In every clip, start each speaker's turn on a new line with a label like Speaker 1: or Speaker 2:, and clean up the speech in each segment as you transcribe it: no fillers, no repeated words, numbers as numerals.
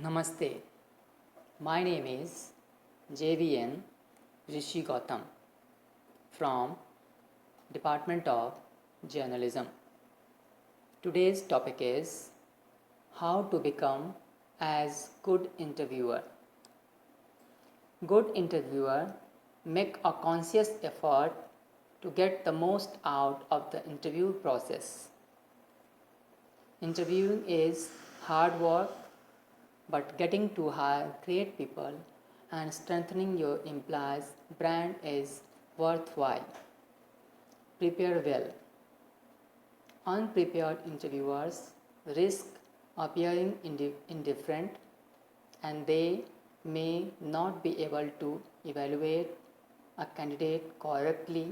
Speaker 1: Namaste. My name is JVN Rishi Gautam from Department of Journalism. Today's topic is how to become as good interviewer. Good interviewer make a conscious effort to get the most out of the interview process. Interviewing is hard work, but getting to hire great people and strengthening your employee's brand is worthwhile. Prepare well. Unprepared interviewers risk appearing indifferent and they may not be able to evaluate a candidate correctly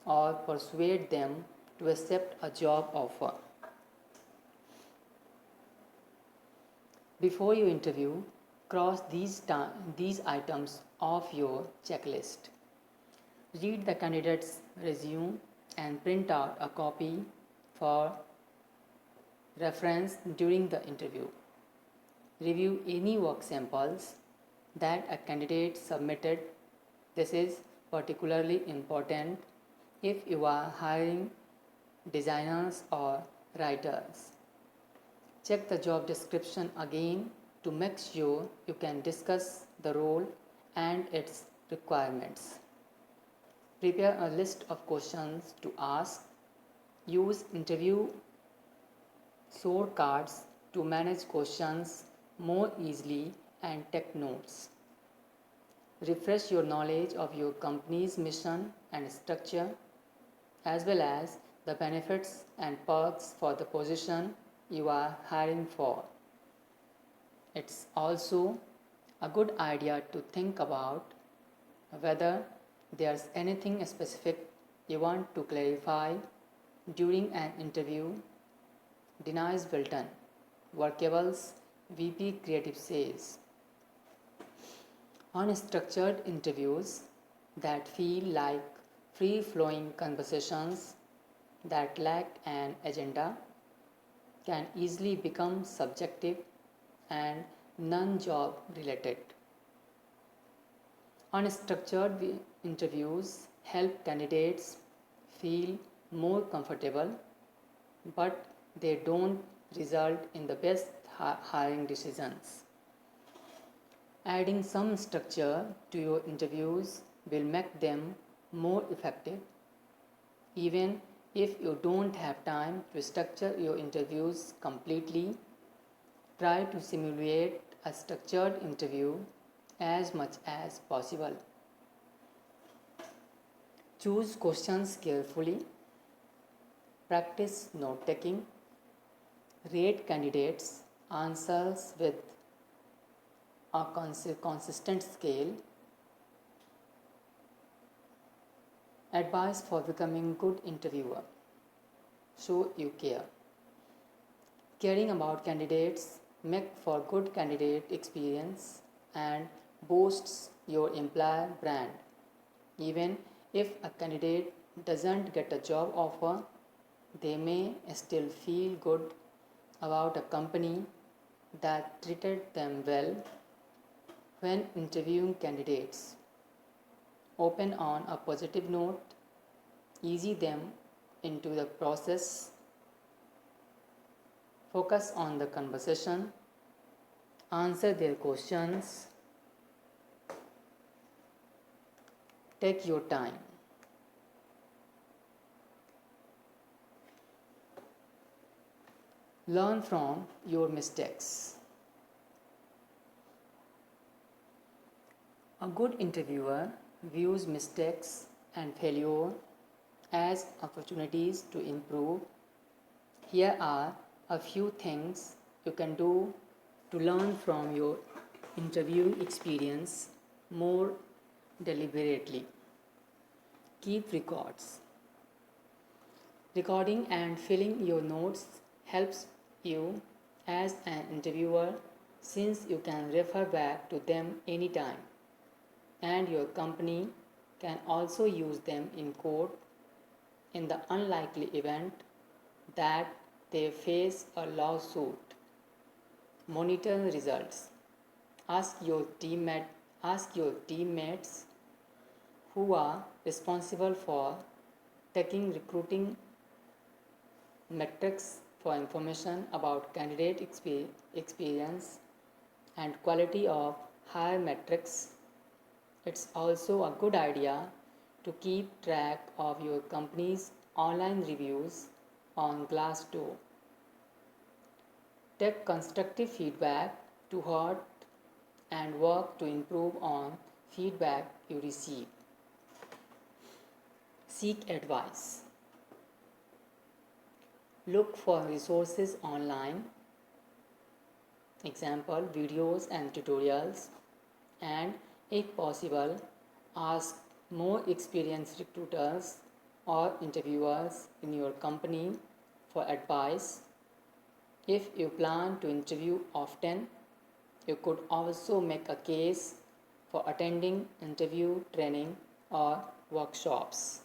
Speaker 1: or persuade them to accept a job offer. Before you interview, cross these items off your checklist. Read the candidate's resume and print out a copy for reference during the interview. Review any work samples that a candidate submitted. This is particularly important if you are hiring designers or writers. Check the job description again to make sure you can discuss the role and its requirements. Prepare a list of questions to ask. Use interview scorecards to manage questions more easily and take notes. Refresh your knowledge of your company's mission and structure, as well as the benefits and perks for the position you are hiring for. It's also a good idea to think about whether there's anything specific you want to clarify during an interview. Denise Wilton, Workable's VP Creative says, unstructured interviews that feel like free-flowing conversations that lack an agenda can easily become subjective and non-job related. Unstructured interviews help candidates feel more comfortable, but they don't result in the best hiring decisions. Adding some structure to your interviews will make them more effective. Even if you don't have time to structure your interviews completely, try to simulate a structured interview as much as possible. Choose questions carefully. Practice note taking. Rate candidates' answers with a consistent scale. Advice for becoming good interviewer. Show you care. Caring about candidates make for good candidate experience and boosts your employer brand. Even if a candidate doesn't get a job offer, they may still feel good about a company that treated them well. When interviewing candidates, open on a positive note, ease them into the process, focus on the conversation, answer their questions, take your time. Learn from your mistakes. A good interviewer views mistakes and failure as opportunities to improve. Here are a few things you can do to learn from your interview experience more deliberately. Keep records. Recording and filling your notes helps you as an interviewer since you can refer back to them anytime, and your company can also use them in court in the unlikely event that they face a lawsuit. Monitor results. Ask your teammates who are responsible for taking recruiting metrics for information about candidate experience and quality of hire metrics. It's also a good idea to keep track of your company's online reviews on Glassdoor. Take constructive feedback to heart and work to improve on feedback you receive. Seek advice. Look for resources online, example videos and tutorials, and if possible, ask more experienced recruiters or interviewers in your company for advice. If you plan to interview often, you could also make a case for attending interview training or workshops.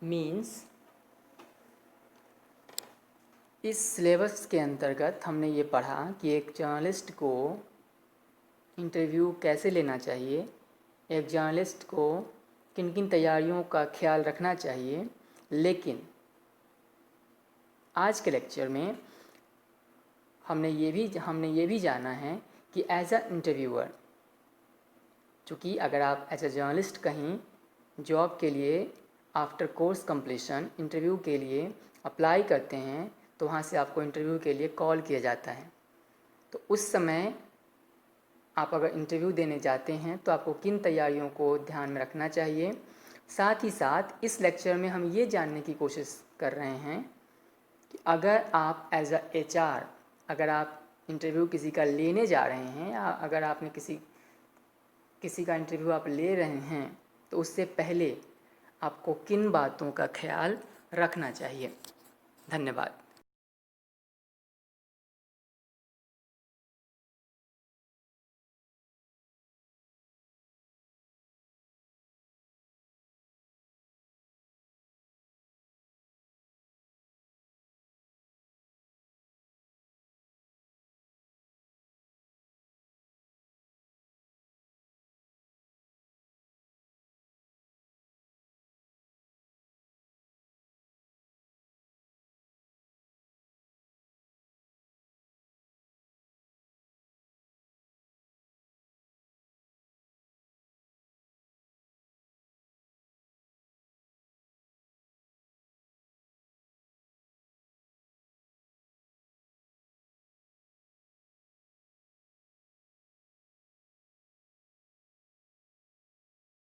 Speaker 1: Means इस syllabus के अंतर्गत हमने ये पढ़ा कि एक journalist को interview कैसे लेना चाहिए, एक जर्नलिस्ट को किन किन तैयारियों का ख्याल रखना चाहिए। लेकिन आज के लेक्चर में हमने ये भी जाना है कि एज अ इंटरव्यूअर, चूँकि अगर आप एज अ जर्नलिस्ट कहीं जॉब के लिए आफ्टर कोर्स कंप्लीशन इंटरव्यू के लिए अप्लाई करते हैं तो वहाँ से आपको इंटरव्यू के लिए कॉल किया जाता है। तो उस समय आप अगर इंटरव्यू देने जाते हैं तो आपको किन तैयारियों को ध्यान में रखना चाहिए। साथ ही साथ इस लेक्चर में हम ये जानने की कोशिश कर रहे हैं कि अगर आप एज अ HR अगर आप इंटरव्यू किसी का लेने जा रहे हैं या अगर आपने किसी का इंटरव्यू आप ले रहे हैं तो उससे पहले आपको किन बातों का ख्याल रखना चाहिए। धन्यवाद।